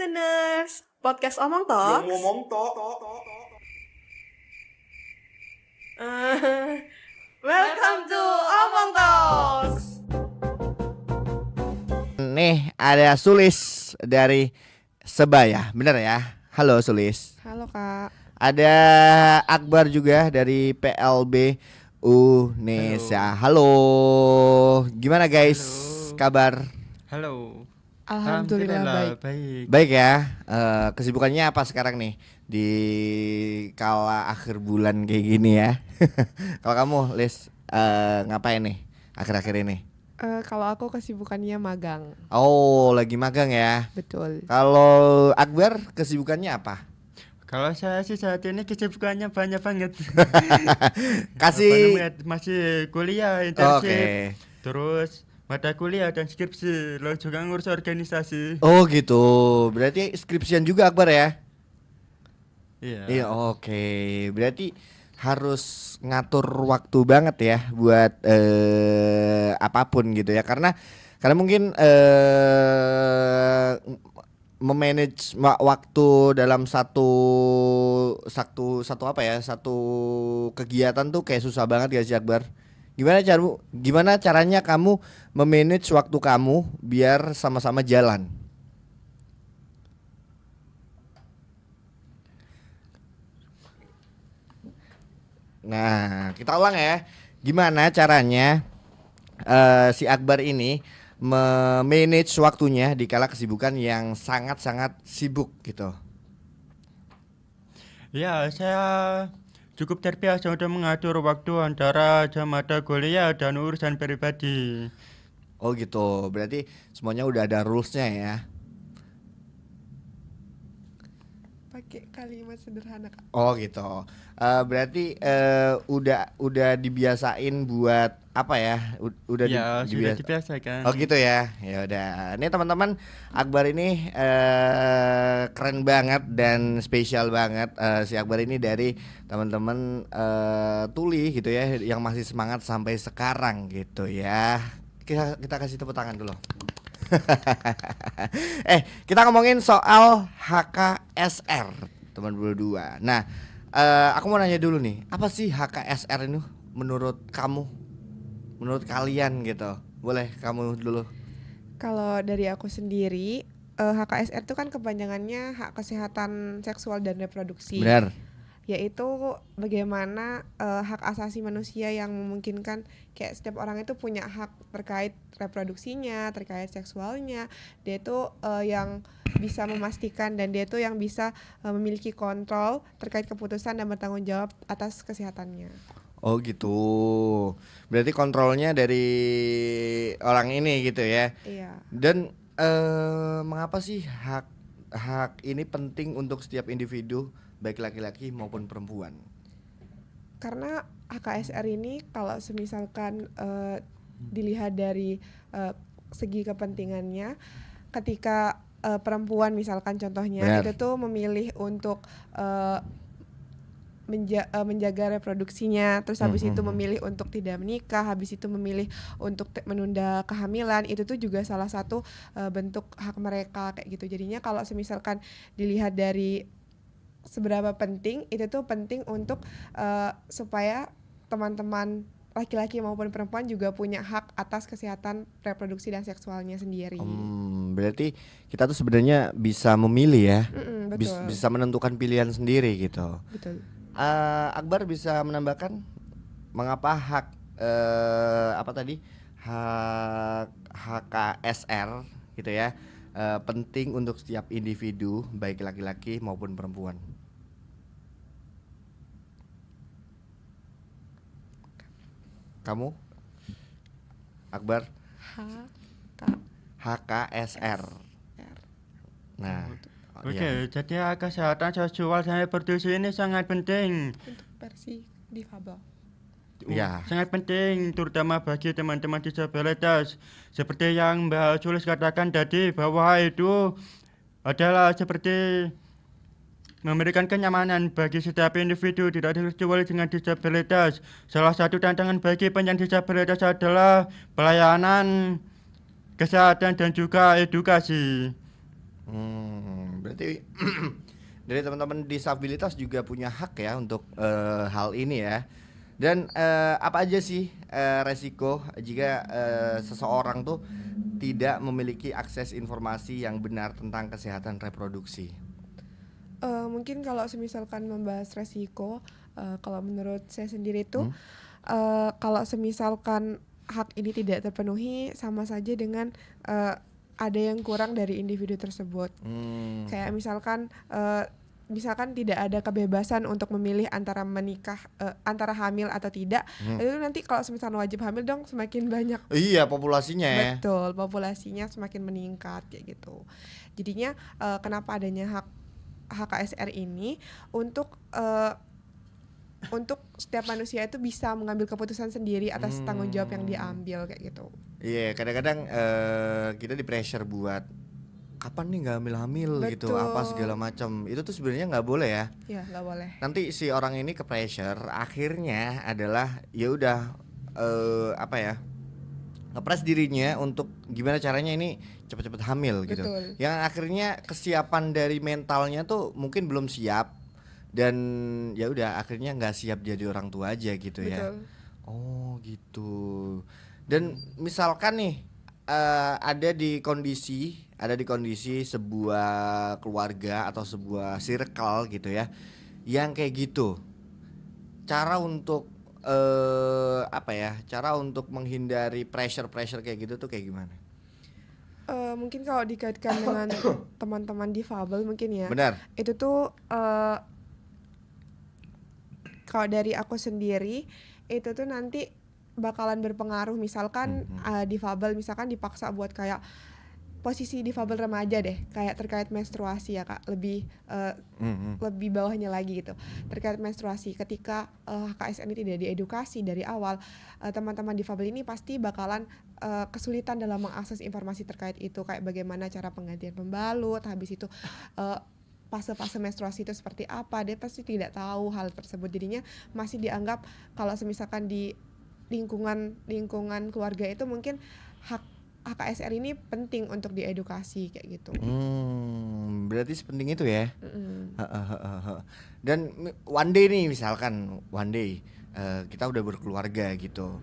listeners, podcast Omong Talks. ngomong tok. Welcome to Omong Talks. Nih ada Sulis dari Sebaya, bener ya? Halo Sulis. Halo Kak. Ada Akbar juga dari PLB Unesa. Halo. Gimana guys? Halo. Kabar? Halo. Alhamdulillah baik. Baik ya. Kesibukannya apa sekarang nih di kala akhir bulan kayak gini ya? Kalau kamu, Lis, ngapain nih akhir-akhir ini? Kalau aku kesibukannya magang. Oh, lagi magang ya. Betul. Kalau Akbar kesibukannya apa? Kalau saya sih saat ini kesibukannya banyak banget. Kasih. Masih kuliah Oke. internship. Terus mata kuliah dan skripsi, lalu juga ngurus organisasi. Oh gitu. Berarti skripsian juga Akbar ya? Iya. Iya, oke. Berarti harus ngatur waktu banget ya buat apapun gitu ya. Karena mungkin memanage waktu dalam satu kegiatan tuh kayak susah banget ya sih Akbar. Gimana caranya kamu memanage waktu kamu biar sama-sama jalan? Nah, kita ulang ya. Gimana caranya si Akbar ini memanage waktunya di kala kesibukan yang sangat-sangat sibuk gitu? Ya, saya cukup terbiasa untuk mengatur waktu antara jam mata kuliah dan urusan pribadi. Oh gitu. Berarti semuanya udah ada rules-nya ya. Pakai kalimat sederhana Kak. Oh gitu. Berarti udah dibiasain buat apa ya? Udah Ya, sudah dibiasakan. Oh gitu ya. Ya udah. Ini teman-teman, Akbar ini keren banget dan spesial banget. Si Akbar ini dari teman-teman Tuli gitu ya, yang masih semangat sampai sekarang gitu ya. Kita kasih tepuk tangan dulu. Kita ngomongin soal HKSR teman berdua. Nah, aku mau nanya dulu nih, apa sih HKSR ini menurut kamu, menurut kalian gitu? Boleh kamu dulu. Kalau dari aku sendiri, HKSR itu kan kepanjangannya hak kesehatan seksual dan reproduksi. Benar. Yaitu bagaimana hak asasi manusia yang memungkinkan kayak setiap orang itu punya hak terkait reproduksinya, terkait seksualnya. Dia itu yang bisa memastikan dan dia itu yang bisa memiliki kontrol terkait keputusan dan bertanggung jawab atas kesehatannya. Oh gitu. Berarti kontrolnya dari orang ini gitu ya. Iya. Dan mengapa sih hak ini penting untuk setiap individu, baik laki-laki maupun perempuan? Karena HKSR ini kalau semisalkan dilihat dari segi kepentingannya, ketika perempuan misalkan contohnya Benar. itu tuh memilih untuk menjaga reproduksinya, terus habis itu memilih untuk tidak menikah, habis itu memilih untuk menunda kehamilan, itu tuh juga salah satu bentuk hak mereka kayak gitu. Jadinya kalau semisalkan dilihat dari seberapa penting, itu tuh penting untuk supaya teman-teman laki-laki maupun perempuan juga punya hak atas kesehatan reproduksi dan seksualnya sendiri. Berarti kita tuh sebenarnya bisa memilih ya. Betul. Bisa menentukan pilihan sendiri gitu. Betul. Akbar bisa menambahkan mengapa hak hak HKSR gitu ya penting untuk setiap individu, baik laki-laki maupun perempuan? Kamu, Akbar? HKSR. Nah, Oke, jadi kesehatan seksual dan reproduksi ini sangat penting. Untuk versi difabel. Ya. Sangat penting terutama bagi teman-teman disabilitas. Seperti yang Mbak Sulis katakan tadi, bahwa itu adalah seperti memberikan kenyamanan bagi setiap individu, tidak terkecuali dengan disabilitas. Salah satu tantangan bagi penyandang disabilitas adalah pelayanan kesehatan dan juga edukasi. berarti dari teman-teman disabilitas juga punya hak ya untuk hal ini ya. Dan apa aja sih resiko jika seseorang tuh tidak memiliki akses informasi yang benar tentang kesehatan reproduksi? Mungkin kalau semisalkan membahas resiko, kalau menurut saya sendiri tuh kalau semisalkan hak ini tidak terpenuhi sama saja dengan ada yang kurang dari individu tersebut. Kayak misalkan tidak ada kebebasan untuk memilih antara menikah, antara hamil atau tidak. Itu nanti kalau misalkan wajib hamil dong semakin banyak. Iya, populasinya ya. Betul, populasinya semakin meningkat kayak gitu. Jadinya kenapa adanya hak HKSR ini untuk setiap manusia itu bisa mengambil keputusan sendiri atas tanggung jawab yang diambil kayak gitu. Iya, kadang-kadang kita di pressure buat kapan nih nggak hamil gitu, Betul. apa segala macam. Itu tuh sebenarnya nggak boleh ya. Ya nggak boleh. Nanti si orang ini ke pressure, akhirnya adalah ya udah apa ya, ngepres dirinya untuk gimana caranya ini cepet-cepet hamil gitu. Betul. Yang akhirnya kesiapan dari mentalnya tuh mungkin belum siap dan ya udah akhirnya nggak siap jadi orang tua aja gitu ya. Betul. Oh gitu. Dan misalkan nih ada di kondisi sebuah keluarga atau sebuah circle gitu ya, yang kayak gitu. Cara untuk cara untuk menghindari pressure kayak gitu tuh kayak gimana? Mungkin kalau dikaitkan dengan teman-teman difabel mungkin ya. Benar. Itu tuh kalau dari aku sendiri itu tuh nanti bakalan berpengaruh, misalkan difabel misalkan dipaksa buat kayak posisi difabel remaja deh, kayak terkait menstruasi ya Kak, lebih lebih bawahnya lagi gitu. Terkait menstruasi, ketika HKSN ini tidak diedukasi dari awal, teman-teman difabel ini pasti bakalan kesulitan dalam mengakses informasi terkait itu, kayak bagaimana cara penggantian pembalut, habis itu fase-fase menstruasi itu seperti apa, dia pasti tidak tahu hal tersebut. Jadinya masih dianggap kalau misalkan di lingkungan keluarga itu mungkin HKSR ini penting untuk diedukasi kayak gitu. Berarti sepenting itu ya. Dan one day nih misalkan kita udah berkeluarga gitu,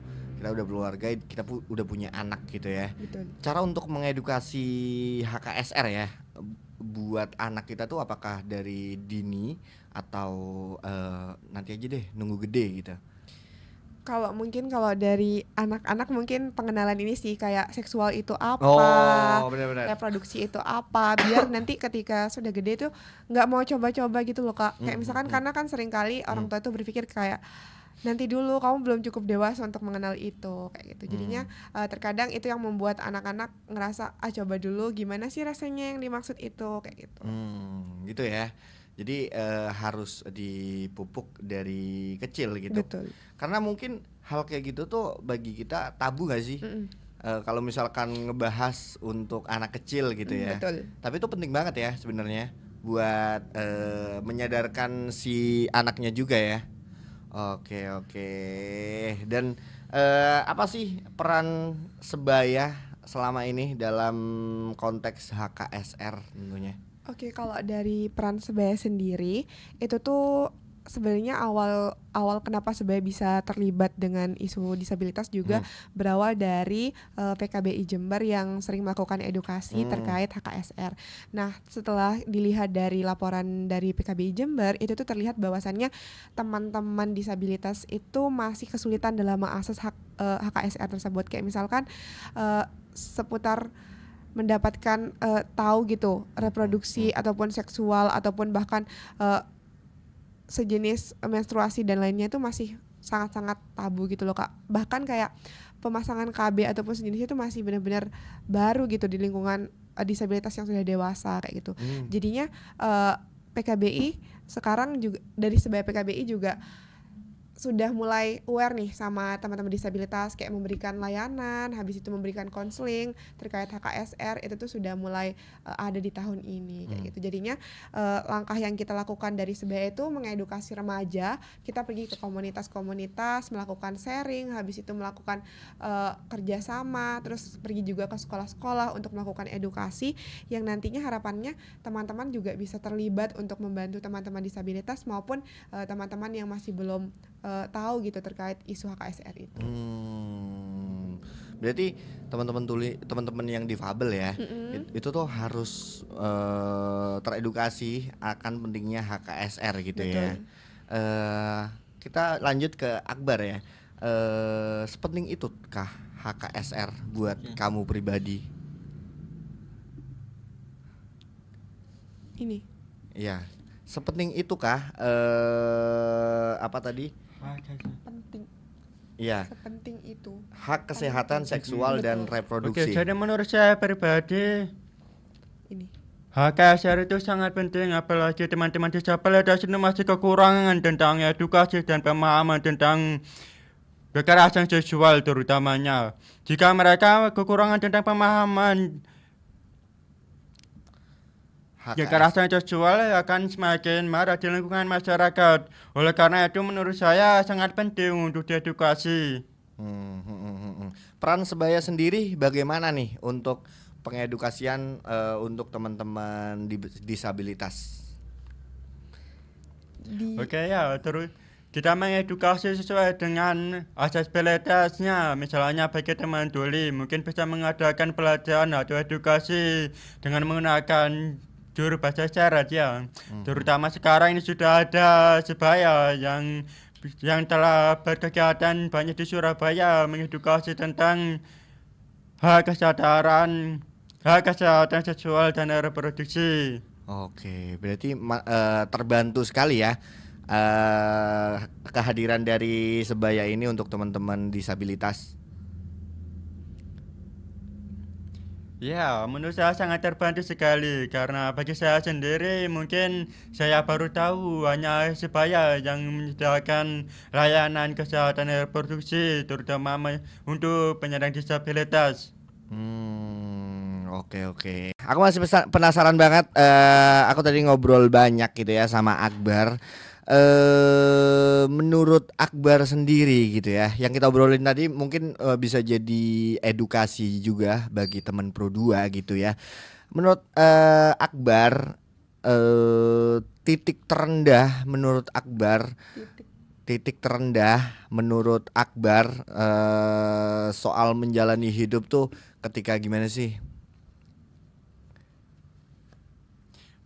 kita udah punya anak gitu ya. Betul. Cara untuk mengedukasi HKSR ya buat anak kita tuh apakah dari dini atau nanti aja deh nunggu gede gitu? Kalau dari anak-anak mungkin pengenalan ini sih, kayak seksual itu apa, Oh, benar-benar. reproduksi itu apa, biar nanti ketika sudah gede tuh nggak mau coba-coba gitu loh Kak. Kayak misalkan karena kan seringkali orang tua tuh berpikir kayak nanti dulu kamu belum cukup dewasa untuk mengenal itu kayak gitu. Jadinya terkadang itu yang membuat anak-anak ngerasa coba dulu gimana sih rasanya yang dimaksud itu kayak gitu. Gitu ya. Jadi harus dipupuk dari kecil gitu. Betul. Karena mungkin hal kayak gitu tuh bagi kita tabu gak sih? Kalau misalkan ngebahas untuk anak kecil gitu ya. Betul. Tapi itu penting banget ya sebenarnya buat menyadarkan si anaknya juga ya. Oke. Dan apa sih peran sebaya selama ini dalam konteks HKSR tentunya? Oke, kalau dari peran sebaya sendiri itu tuh sebenarnya awal kenapa sebaya bisa terlibat dengan isu disabilitas juga berawal dari PKBI Jember yang sering melakukan edukasi terkait HKSR. Nah, setelah dilihat dari laporan dari PKBI Jember, itu tuh terlihat bahwasannya teman-teman disabilitas itu masih kesulitan dalam mengakses HKSR tersebut. Kayak misalkan seputar mendapatkan tahu gitu reproduksi ataupun seksual ataupun bahkan sejenis menstruasi dan lainnya itu masih sangat-sangat tabu gitu loh Kak. Bahkan kayak pemasangan KB ataupun sejenis itu masih benar-benar baru gitu di lingkungan disabilitas yang sudah dewasa kayak gitu. Jadinya PKBI sekarang juga dari sebaya PKBI juga sudah mulai aware nih sama teman-teman disabilitas, kayak memberikan layanan, habis itu memberikan konseling terkait HKSR, itu tuh sudah mulai ada di tahun ini kayak gitu. Jadinya langkah yang kita lakukan dari Sebaya itu mengedukasi remaja, kita pergi ke komunitas-komunitas, melakukan sharing, habis itu melakukan kerjasama, terus pergi juga ke sekolah-sekolah untuk melakukan edukasi yang nantinya harapannya teman-teman juga bisa terlibat untuk membantu teman-teman disabilitas maupun teman-teman yang masih belum tahu gitu terkait isu HKSR itu. Berarti teman-teman yang difabel ya, itu tuh harus teredukasi akan pentingnya HKSR gitu. Betul. Ya. Kita lanjut ke Akbar ya. Sepenting itu kah HKSR buat kamu pribadi? Ini Iya. Sepenting itu kah apa tadi? penting, Iya. sepenting itu. Hak kesehatan seksual dan Oke, reproduksi. jadi menurut saya pribadi Ini HKSR itu sangat penting, apalagi teman-teman disabilitas itu masih kekurangan tentang edukasi dan pemahaman tentang kekerasan seksual terutamanya. Jika mereka kekurangan tentang pemahaman kekerasan seksual akan semakin marah di lingkungan masyarakat. Oleh karena itu menurut saya sangat penting untuk diedukasi. Peran Sebaya sendiri bagaimana nih untuk pengedukasian untuk teman-teman disabilitas? Oke ya, terus kita mengedukasi sesuai dengan aksesibilitasnya. Misalnya bagi teman tuli mungkin bisa mengadakan pelajaran atau edukasi dengan menggunakan juru bahasa isyarat ya. Terutama sekarang ini sudah ada Sebaya yang telah berkegiatan banyak di Surabaya mengedukasi tentang hak kesehatan seksual dan reproduksi. Oke, berarti terbantu sekali ya kehadiran dari Sebaya ini untuk teman-teman disabilitas. Ya, menurut saya sangat terbantu sekali karena bagi saya sendiri mungkin saya baru tahu hanya Sebaya yang menyediakan layanan kesehatan reproduksi terutama untuk penyandang disabilitas. Oke. Aku masih penasaran banget. Aku tadi ngobrol banyak gitu ya sama Akbar. Menurut Akbar sendiri gitu ya, yang kita obrolin tadi mungkin bisa jadi edukasi juga bagi teman Pro 2 gitu ya. Menurut Akbar, titik terendah menurut Akbar soal menjalani hidup tuh ketika gimana sih?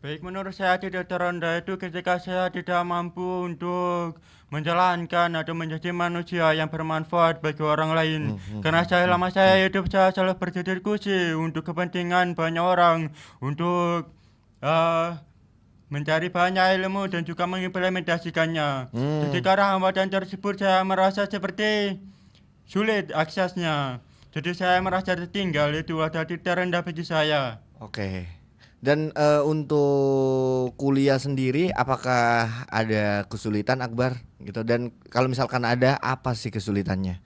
Baik, menurut saya titik terendah itu ketika saya tidak mampu untuk menjalankan atau menjadi manusia yang bermanfaat bagi orang lain. Karena selama saya hidup saya selalu berdiskusi untuk kepentingan banyak orang, untuk mencari banyak ilmu dan juga mengimplementasikannya. Jadi karena hambatan tersebut saya merasa seperti sulit aksesnya. Jadi saya merasa tertinggal, itu adalah titik terendah bagi saya. Oke. Dan untuk kuliah sendiri apakah ada kesulitan Akbar gitu, dan kalau misalkan ada apa sih kesulitannya?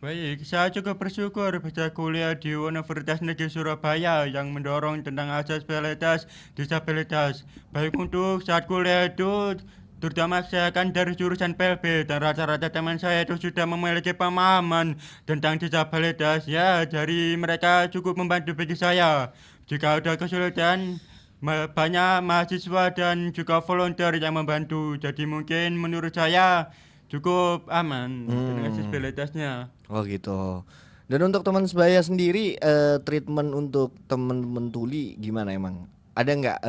Baik, saya juga bersyukur bisa kuliah di Universitas Negeri Surabaya yang mendorong tentang aksesibilitas disabilitas. Baik untuk saat kuliah itu, terutama saya kan dari jurusan PLB dan rata-rata teman saya itu sudah memiliki pemahaman tentang disabilitas. Ya, dari mereka cukup membantu bagi saya. Jika ada kesulitan, banyak mahasiswa dan juga volunteer yang membantu. Jadi mungkin menurut saya cukup aman dengan aksesibilitasnya. Oh gitu. Dan untuk teman Sebaya sendiri, treatment untuk teman-teman tuli gimana emang? Ada nggak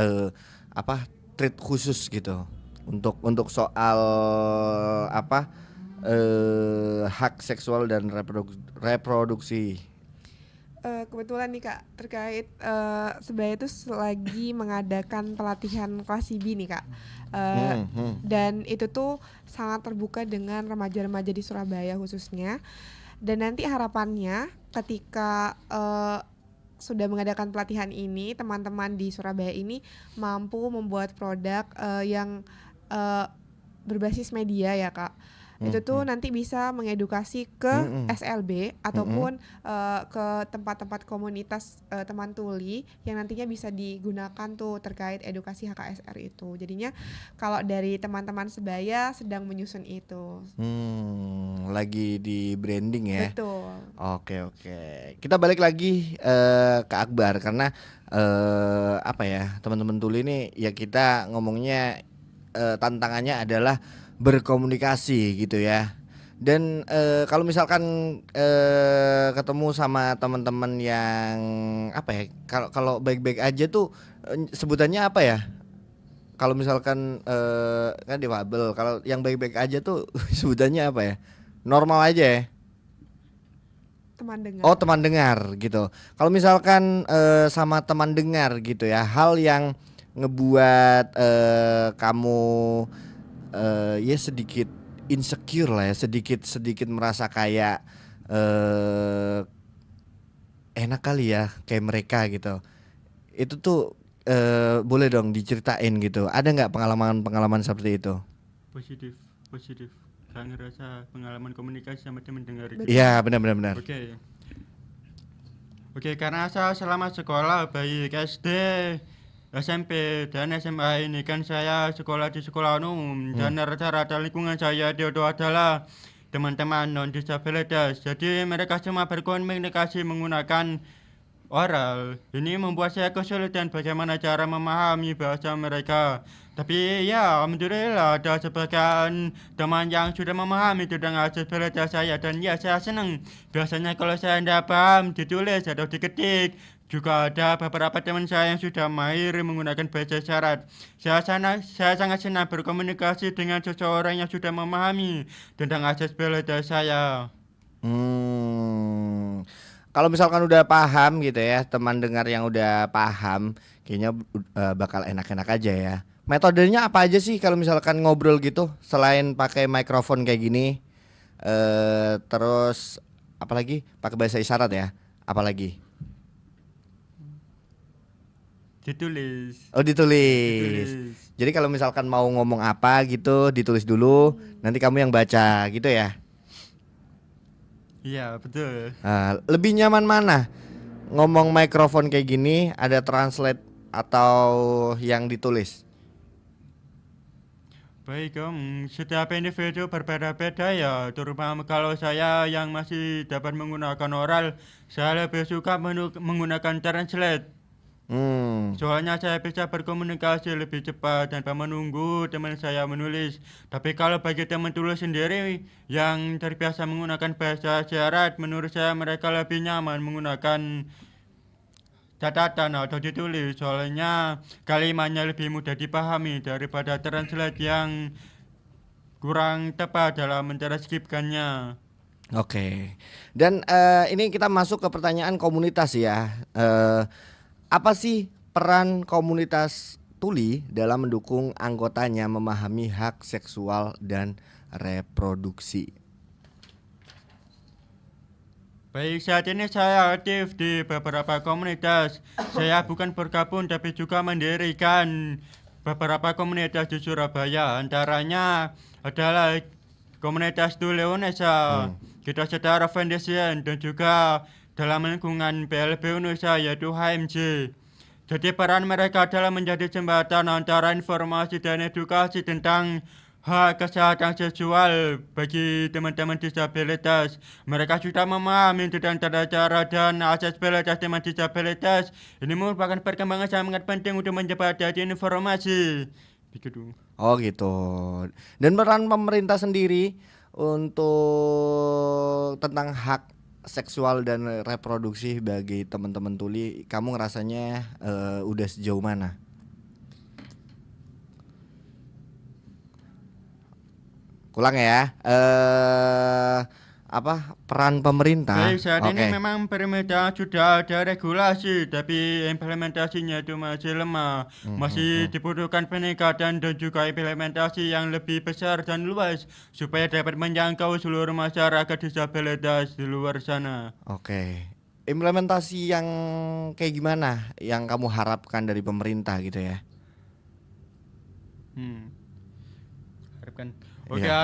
treat khusus gitu untuk soal hak seksual dan reproduksi? Kebetulan nih Kak, terkait Sebaya itu lagi mengadakan pelatihan klasibi nih Kak. Dan itu tuh sangat terbuka dengan remaja-remaja di Surabaya khususnya. Dan nanti harapannya ketika sudah mengadakan pelatihan ini, teman-teman di Surabaya ini mampu membuat produk yang berbasis media ya Kak. Itu tuh nanti bisa mengedukasi ke SLB ataupun ke tempat-tempat komunitas teman tuli yang nantinya bisa digunakan tuh terkait edukasi HKSR itu. Jadinya kalau dari teman-teman sebaya sedang menyusun itu. Lagi di branding ya. Betul. Oke. Kita balik lagi ke Akbar karena apa ya, teman-teman tuli ini ya kita ngomongnya tantangannya adalah berkomunikasi gitu ya. Dan kalau misalkan ketemu sama teman-teman yang apa ya, kalau baik-baik aja tuh sebutannya apa ya? Kalau misalkan kan difabel, kalau yang baik-baik aja tuh sebutannya apa ya? Normal aja ya. Teman dengar. Oh, teman dengar gitu. Kalau misalkan sama teman dengar gitu ya, hal yang ngebuat kamu ya sedikit insecure lah ya, sedikit merasa kayak enak kali ya kayak mereka gitu. Itu tuh boleh dong diceritain gitu. Ada nggak pengalaman seperti itu? Positif. Gak ngerasa pengalaman komunikasi sama teman dengar itu. Iya, benar. Oke, karena saya selama sekolah baik SD, SMP dan SMA ini kan saya sekolah di sekolah umum dan rata-rata lingkungan saya itu adalah teman-teman non disabilitas. Jadi mereka semua berkomunikasi menggunakan oral. Ini membuat saya kesulitan bagaimana cara memahami bahasa mereka. Tapi ya alhamdulillah ada sebagian teman yang sudah memahami tentang disabilitas saya dan ya saya senang. Biasanya kalau saya tidak paham ditulis atau diketik. Juga ada beberapa teman saya yang sudah mahir menggunakan bahasa isyarat. Saya sangat senang berkomunikasi dengan seseorang yang sudah memahami tentang disabilitas saya. Kalau misalkan udah paham gitu ya, teman dengar yang udah paham, kayaknya bakal enak-enak aja ya. Metodenya apa aja sih kalau misalkan ngobrol gitu, selain pakai mikrofon kayak gini, terus apalagi pakai bahasa isyarat ya, apalagi? Ditulis. Oh, ditulis. Jadi kalau misalkan mau ngomong apa gitu, ditulis dulu, nanti kamu yang baca gitu ya. Iya, betul. Lebih nyaman mana? Ngomong mikrofon kayak gini, ada translate atau yang ditulis? Baik om, setiap individu berbeda-beda ya. Terutama kalau saya yang masih dapat menggunakan oral, saya lebih suka menggunakan translate. Soalnya saya bisa berkomunikasi lebih cepat tanpa menunggu teman saya menulis. Tapi kalau bagi teman tulis sendiri yang terbiasa menggunakan bahasa isyarat, menurut saya mereka lebih nyaman menggunakan catatan atau ditulis. Soalnya kalimatnya lebih mudah dipahami daripada translate yang kurang tepat dalam mentranskripsikannya. Oke. Dan ini kita masuk ke pertanyaan komunitas ya. Apa sih peran komunitas tuli dalam mendukung anggotanya memahami hak seksual dan reproduksi? Baik, saat ini saya aktif di beberapa komunitas. Saya bukan bergabung tapi juga mendirikan beberapa komunitas di Surabaya. Antaranya adalah komunitas Tuli Indonesia, Kita Setara Foundation, dan juga dalam lingkungan PLB Indonesia yaitu HMJ. Jadi peran mereka adalah menjadi jembatan antara informasi dan edukasi tentang hak kesehatan seksual bagi teman-teman disabilitas. Mereka sudah memahami tentang tata cara dan aksesibilitas teman disabilitas. Ini merupakan perkembangan sangat penting untuk menjembatani informasi. Begitu. Oh gitu. Dan peran pemerintah sendiri untuk tentang hak seksual dan reproduksi bagi teman-teman tuli, kamu ngerasanya udah sejauh mana? Ulang ya. Peran pemerintah? Baik, saat ini memang pemerintah sudah ada regulasi, tapi implementasinya itu masih lemah. Masih dibutuhkan peningkatan dan juga implementasi yang lebih besar dan luas supaya dapat menjangkau seluruh masyarakat disabilitas di luar sana. Oke. Implementasi yang kayak gimana yang kamu harapkan dari pemerintah gitu ya? Harapkan diharapkan. Oke, Iya.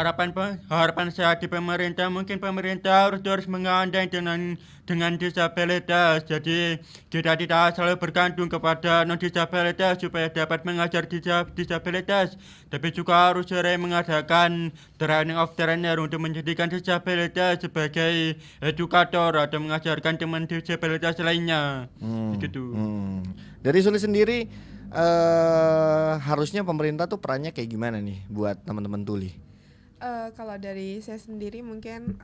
harapan saya di pemerintah, mungkin pemerintah harus mengandai dengan disabilitas. Jadi kita tidak selalu bergantung kepada non disabilitas supaya dapat mengajar disabilitas, tapi juga harus sering mengadakan training of trainer untuk menjadikan disabilitas sebagai edukator atau mengajarkan teman disabilitas lainnya. Begitu. Dari Suli sendiri harusnya pemerintah tuh perannya kayak gimana nih buat teman-teman tuli? Kalau dari saya sendiri mungkin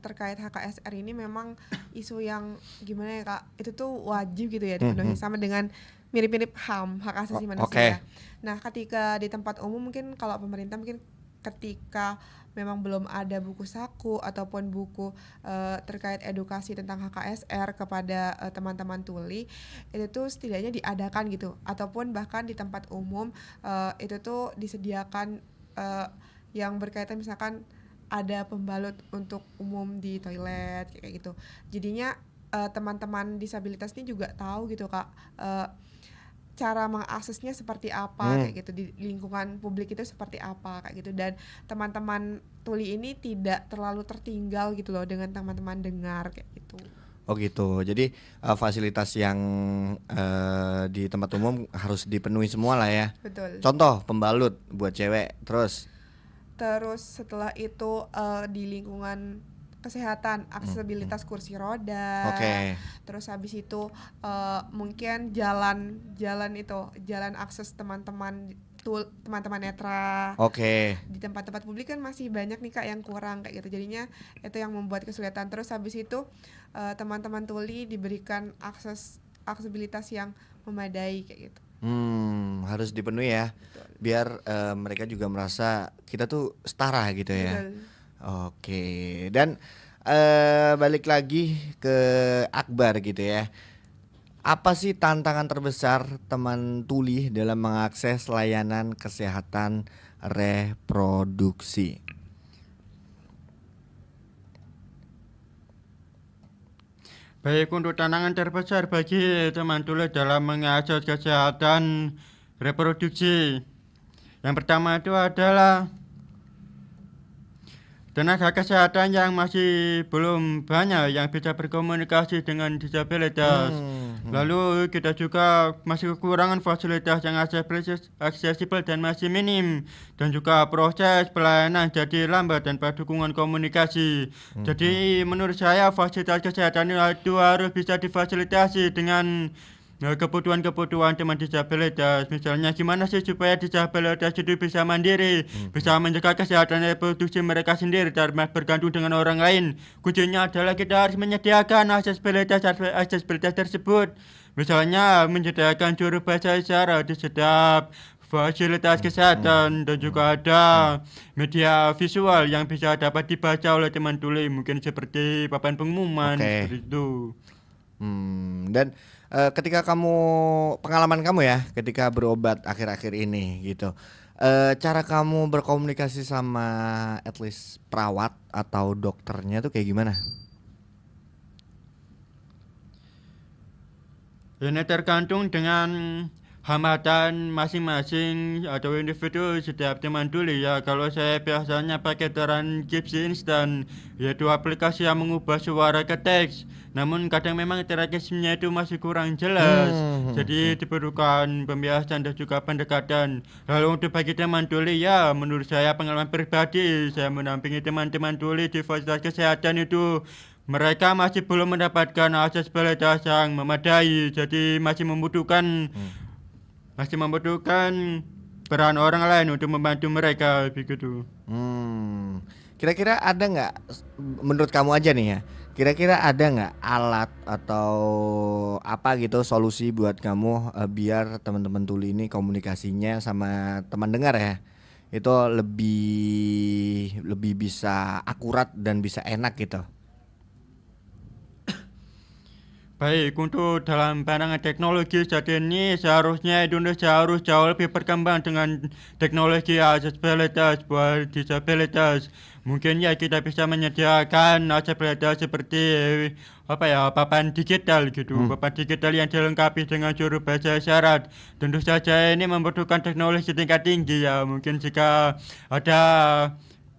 terkait HKSR ini memang isu yang gimana ya Kak, itu tuh wajib gitu ya dipenuhi sama dengan mirip-mirip HAM, hak asasi manusia. Oke. Nah, ketika di tempat umum mungkin kalau pemerintah mungkin ketika memang belum ada buku saku ataupun buku terkait edukasi tentang HKSR kepada teman-teman tuli, itu tuh setidaknya diadakan gitu, ataupun bahkan di tempat umum itu tuh disediakan yang berkaitan misalkan ada pembalut untuk umum di toilet kayak gitu. Jadinya teman-teman disabilitas ini juga tahu gitu Kak, cara mengaksesnya seperti apa kayak gitu, di lingkungan publik itu seperti apa kayak gitu, dan teman-teman tuli ini tidak terlalu tertinggal gitu loh dengan teman-teman dengar kayak gitu. Oh gitu. Jadi fasilitas yang di tempat umum harus dipenuhi semua lah ya. Betul. Contoh pembalut buat cewek. Terus setelah itu di lingkungan kesehatan, aksesibilitas kursi roda. Oke. Terus habis itu mungkin jalan akses teman-teman netra. Oke. Di tempat-tempat publik kan masih banyak nih Kak yang kurang kayak gitu. Jadinya itu yang membuat kesulitan. Terus habis itu teman-teman tuli diberikan aksesibilitas yang memadai kayak gitu. Harus dipenuhi ya. Biar mereka juga merasa kita tuh setara gitu ya. Betul. Oke. Dan balik lagi ke Akbar gitu ya. Apa sih tantangan terbesar teman tuli dalam mengakses layanan kesehatan reproduksi? Baik, untuk tantangan terbesar bagi teman tuli dalam mengakses kesehatan reproduksi, yang pertama itu adalah tenaga kesehatan yang masih belum banyak yang bisa berkomunikasi dengan disabilitas. Lalu kita juga masih kekurangan fasilitas yang aksesibel dan masih minim, dan juga proses pelayanan jadi lambat tanpa dukungan komunikasi. Jadi menurut saya fasilitas kesehatan itu harus bisa difasilitasi dengan kebutuhan-kebutuhan teman disabilitas. Misalnya gimana sih supaya disabilitas itu bisa mandiri, bisa menjaga kesehatan reproduksi mereka sendiri tanpa bergantung dengan orang lain. Kuncinya adalah kita harus menyediakan aksesibilitas tersebut. Misalnya menyediakan juru bahasa isyarat di setiap fasilitas kesehatan, dan juga ada media visual yang bisa dapat dibaca oleh teman tuli, mungkin seperti papan pengumuman. Oke. Seperti itu. Dan ketika pengalaman kamu ya ketika berobat akhir-akhir ini gitu, cara kamu berkomunikasi sama at least perawat atau dokternya tuh kayak gimana? Ini tergantung dengan hambatan masing-masing atau individu setiap teman tuli ya. Kalau saya biasanya pakai transkripsi instan, yaitu aplikasi yang mengubah suara ke teks. Namun kadang memang transkripsinya itu masih kurang jelas. Jadi diperlukan pembiasan dan juga pendekatan. Lalu untuk bagi teman tuli ya, menurut saya pengalaman pribadi, saya mendampingi teman-teman tuli di fasilitas kesehatan itu, mereka masih belum mendapatkan aksesibilitas yang memadai. Jadi masih membutuhkan peran orang lain untuk membantu mereka begitu. Kira-kira ada nggak, menurut kamu aja nih ya, kira-kira ada nggak alat atau apa gitu solusi buat kamu biar teman-teman tuli ini komunikasinya sama teman dengar ya itu lebih bisa akurat dan bisa enak gitu? Baik, untuk dalam pandangan teknologi saat ini seharusnya Indonesia harus jauh lebih berkembang dengan teknologi aksesibilitas buat disabilitas. Mungkin ya kita bisa menyediakan aksesibilitas seperti papan digital gitu, papan digital yang dilengkapi dengan juru bahasa isyarat. Tentu saja ini membutuhkan teknologi tingkat tinggi ya. Mungkin jika ada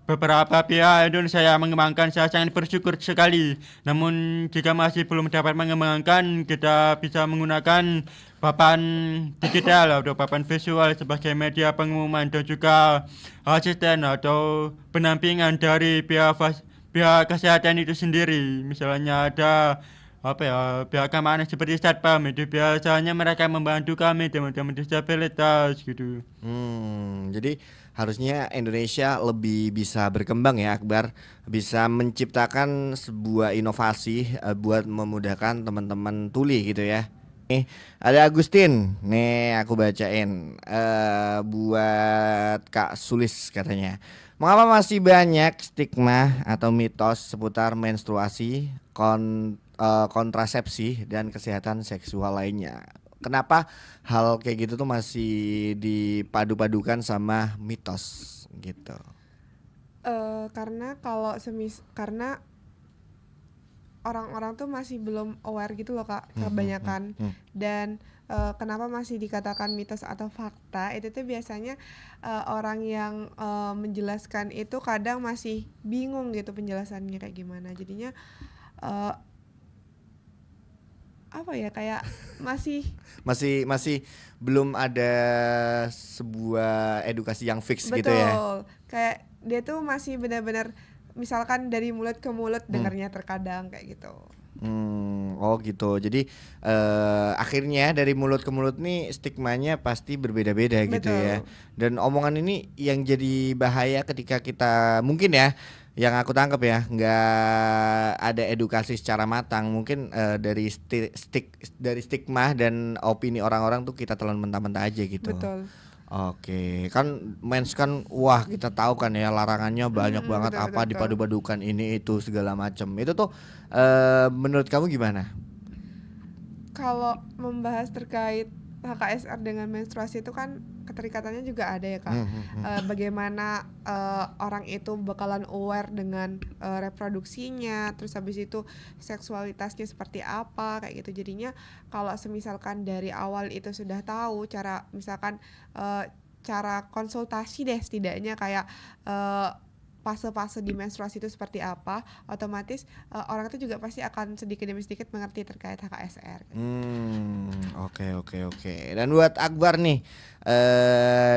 beberapa pihak Indonesia yang mengembangkan, saya sangat bersyukur sekali. Namun jika masih belum dapat mengembangkan, kita bisa menggunakan papan digital atau papan visual sebagai media pengumuman dan juga asisten atau pendampingan dari pihak kesehatan itu sendiri. Misalnya ada pihak keamanan seperti Satpam, itu biasanya mereka membantu kami teman-teman disabilitas gitu. Jadi harusnya Indonesia lebih bisa berkembang ya Akbar, bisa menciptakan sebuah inovasi buat memudahkan teman-teman tuli gitu ya. Nih ada Agustin, nih aku bacain buat Kak Sulis katanya. Mengapa masih banyak stigma atau mitos seputar menstruasi, kontrasepsi dan kesehatan seksual lainnya? Kenapa hal kayak gitu tuh masih dipadu-padukan sama mitos gitu? Karena karena orang-orang tuh masih belum aware gitu loh Kak, kebanyakan. Dan kenapa masih dikatakan mitos atau fakta, itu tuh biasanya orang yang menjelaskan itu kadang masih bingung gitu penjelasannya kayak gimana. Jadinya kayak masih belum ada sebuah edukasi yang fix gitu ya. Betul. Kayak dia tuh masih benar-benar misalkan dari mulut ke mulut dengarnya terkadang kayak gitu. Oh gitu. Jadi akhirnya dari mulut ke mulut nih stigmanya pasti berbeda-beda gitu ya. Dan omongan ini yang jadi bahaya ketika kita mungkin ya, yang aku tangkap ya, nggak ada edukasi secara matang. Mungkin dari stigma dan opini orang-orang tuh kita telan mentah-mentah aja gitu. Betul. Oke, kan mens kan wah kita tahu kan ya larangannya banyak banget, betul. dipadu-padukan ini itu segala macam. Itu tuh menurut kamu gimana? Kalau membahas terkait HKSR dengan menstruasi itu kan keterikatannya juga ada ya Kak. Bagaimana orang itu bakalan aware dengan reproduksinya, terus habis itu seksualitasnya seperti apa kayak gitu. Jadinya kalau semisalkan dari awal itu sudah tahu cara, misalkan cara konsultasi deh setidaknya kayak fase-fase di menstruasi itu seperti apa, otomatis orang itu juga pasti akan sedikit demi sedikit mengerti terkait HKSR. Oke. Dan buat Akbar nih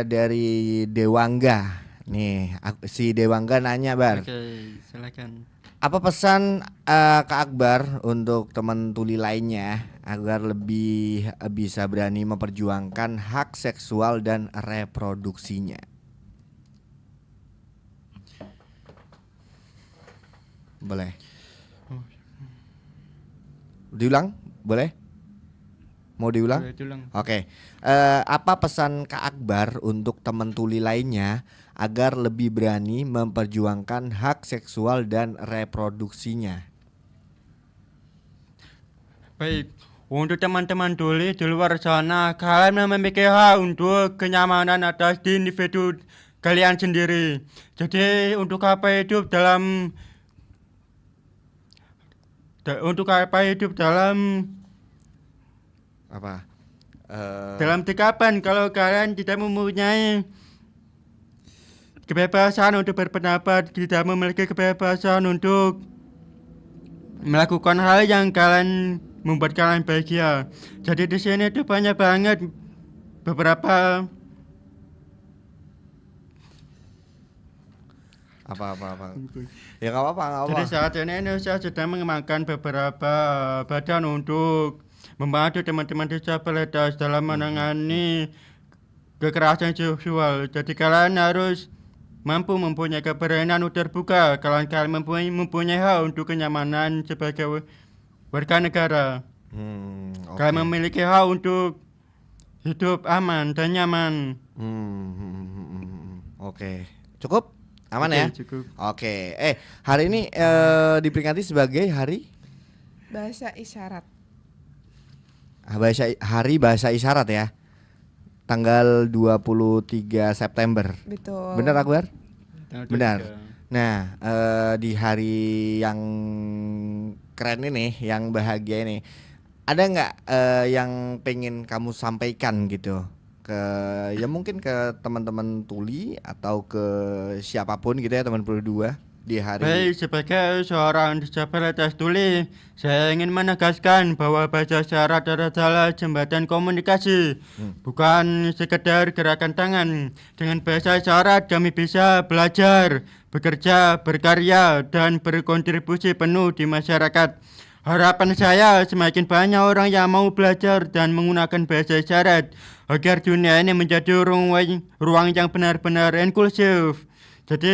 dari Dewangga nih, si Dewangga nanya Bar. Oke, silakan. Apa pesan Kak Akbar untuk teman tuli lainnya agar lebih bisa berani memperjuangkan hak seksual dan reproduksinya? Boleh. Diulang? Boleh? Mau diulang? Boleh diulang. Oke. Apa pesan Kak Akbar untuk teman tuli lainnya agar lebih berani memperjuangkan hak seksual dan reproduksinya? Baik, untuk teman-teman tuli di luar sana, kalian memiliki hak untuk kenyamanan atas individu kalian sendiri. Jadi untuk apa hidup dalam Apa? dalam tikapan kalau kalian tidak mempunyai kebebasan untuk berpendapat, tidak memiliki kebebasan untuk melakukan hal yang kalian membuat kalian bahagia. Jadi di sini tuh banyak banget beberapa Apa? Ya nggak apa-apa. Jadi saat ini Indonesia sedang mengembangkan beberapa badan untuk membantu teman-teman disabilitas dalam menangani kekerasan seksual. Jadi kalian harus mampu mempunyai keberanian untuk terbuka. Kalian mempunyai hak untuk kenyamanan sebagai warga negara. Kalian memiliki hak untuk hidup aman dan nyaman. Oke. Cukup? Aman ya? Cukup. Oke. Hari ini diperingati sebagai hari Bahasa isyarat. Hari Bahasa Isyarat ya. Tanggal 23 September. Betul. Benar Akbar? Tanggal Benar. 23. Nah, di hari yang keren ini, yang bahagia ini, ada nggak yang pengen kamu sampaikan gitu ke ya mungkin ke teman-teman tuli atau ke siapapun gitu ya, teman berdua di hari Baik, sebagai seorang disabilitas tuli, saya ingin menegaskan bahwa bahasa isyarat adalah jembatan komunikasi, bukan sekedar gerakan tangan. Dengan bahasa isyarat kami bisa belajar, bekerja, berkarya, dan berkontribusi penuh di masyarakat. Harapan saya semakin banyak orang yang mau belajar dan menggunakan bahasa isyarat agar dunia ini menjadi ruang yang benar-benar inklusif. Jadi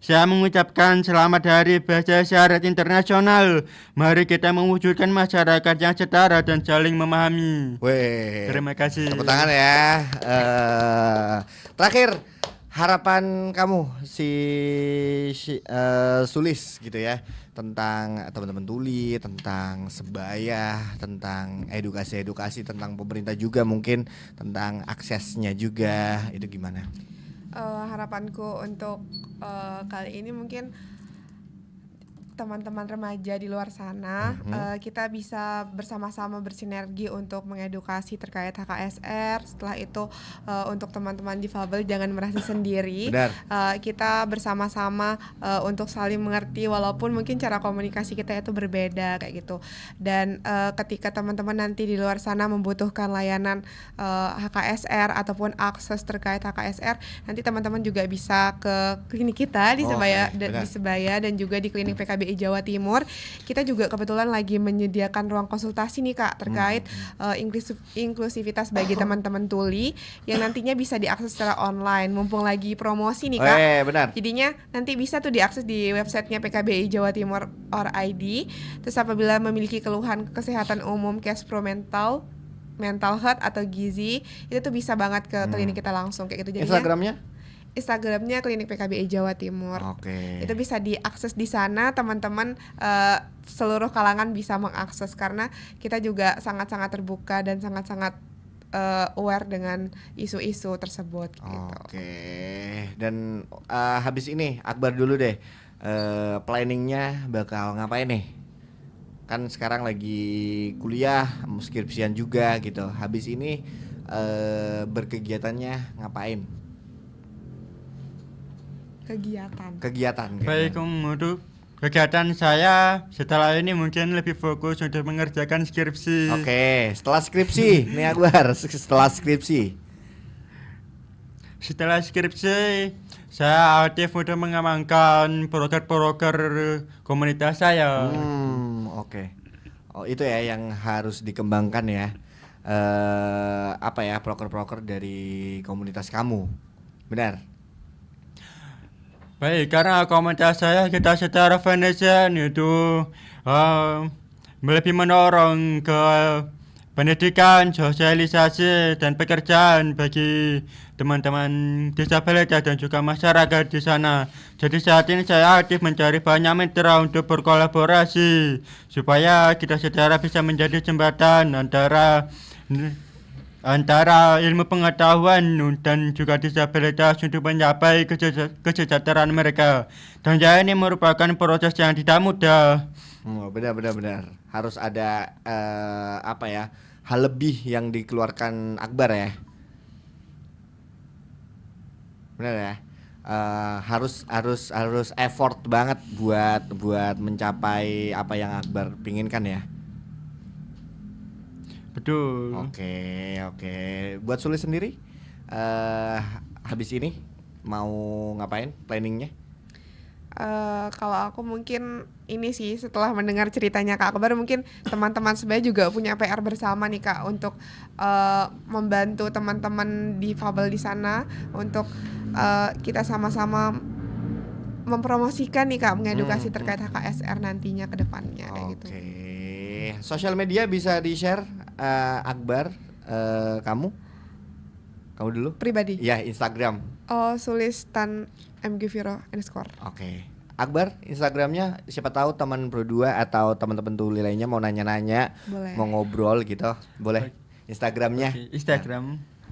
saya mengucapkan selamat Hari Bahasa Isyarat Internasional. Mari kita mewujudkan masyarakat yang setara dan saling memahami. Weh. Terima kasih. Tepuk tangan ya. Terakhir harapan kamu Sulis gitu ya, tentang teman-teman tuli, tentang sebaya, tentang edukasi, tentang pemerintah juga mungkin, tentang aksesnya juga, itu gimana? Harapanku untuk kali ini mungkin teman-teman remaja di luar sana, kita bisa bersama-sama bersinergi untuk mengedukasi terkait HKSR. Setelah itu untuk teman-teman difabel jangan merasa sendiri. Kita bersama-sama untuk saling mengerti walaupun mungkin cara komunikasi kita itu berbeda kayak gitu. Dan ketika teman-teman nanti di luar sana membutuhkan layanan HKSR ataupun akses terkait HKSR, nanti teman-teman juga bisa ke klinik kita di Sebaya dan juga di klinik PKBI Jawa Timur. Kita juga kebetulan lagi menyediakan ruang konsultasi nih Kak terkait inklusivitas bagi teman-teman tuli yang nantinya bisa diakses secara online. Mumpung lagi promosi nih Kak. Benar. Jadinya nanti bisa tuh diakses di websitenya PKBI Jawa Timur /ID. Terus apabila memiliki keluhan kesehatan umum, cash pro mental health atau gizi, itu tuh bisa banget ke klinik kita langsung kayak gitu. Jadinya Instagramnya klinik PKBI Jawa Timur. Itu bisa diakses di sana, teman-teman seluruh kalangan bisa mengakses karena kita juga sangat-sangat terbuka dan sangat-sangat aware dengan isu-isu tersebut. Gitu. Dan habis ini Akbar dulu deh, planningnya bakal ngapain nih? Kan sekarang lagi kuliah, skripsian juga gitu. Habis ini berkegiatannya ngapain? Kegiatan. Baik, untuk kegiatan saya setelah ini mungkin lebih fokus untuk mengerjakan skripsi. Setelah skripsi nih Akbar, setelah skripsi saya aktif untuk mengembangkan proker-proker komunitas saya. Itu ya yang harus dikembangkan ya. Proker-proker dari komunitas kamu. Benar? Baik, karena komunitas saya kita secara foundation itu lebih mendorong ke pendidikan, sosialisasi, dan pekerjaan bagi teman-teman disabilitas dan juga masyarakat di sana. Jadi saat ini saya aktif mencari banyak mitra untuk berkolaborasi supaya kita secara bisa menjadi jembatan antara ilmu pengetahuan dan juga disabilitas untuk mencapai kesejahteraan mereka. Dan ini merupakan proses yang tidak mudah. Benar. Harus ada hal lebih yang dikeluarkan Akbar ya. Benar ya. Harus effort banget buat mencapai apa yang Akbar pinginkan ya. Betul. Oke. Buat Sulis sendiri, habis ini mau ngapain planningnya? Kalau aku mungkin ini sih, setelah mendengar ceritanya Kak Akbar, mungkin teman-teman sebaya juga punya PR bersama nih Kak untuk membantu teman-teman difabel di sana untuk kita sama-sama mempromosikan nih Kak, mengedukasi terkait HKSR nantinya ke depannya kayak gitu. Sosial media bisa di-share Akbar, kamu dulu? Pribadi? Ya, Instagram. Sulis tan _. Akbar Instagramnya, siapa tahu teman Pro 2 atau teman-teman tuli lainnya mau nanya-nanya, Boleh. mau ngobrol gitu, boleh. Instagramnya.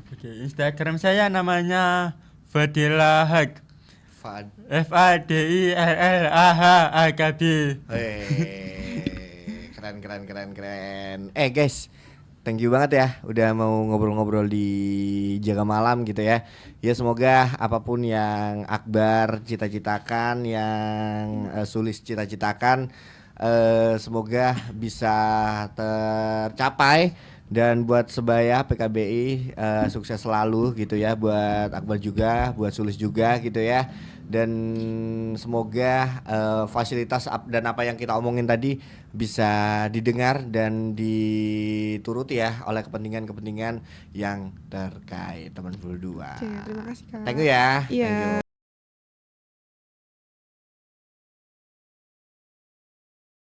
Oke, Instagram saya namanya Fadila Haq. Fad. FADILLAHAKB. Keren. Guys, thank you banget ya udah mau ngobrol-ngobrol di Jaga Malam gitu ya. Ya semoga apapun yang Akbar cita-citakan, yang Sulis cita-citakan, semoga bisa tercapai. Dan buat sebaya PKBI sukses selalu gitu ya, buat Akbar juga, buat Sulis juga gitu ya. Dan semoga fasilitas dan apa yang kita omongin tadi bisa didengar dan dituruti ya oleh kepentingan-kepentingan yang terkait teman Pro 2. Oke, terima kasih Kak. Thank you ya. Iya. Thank you.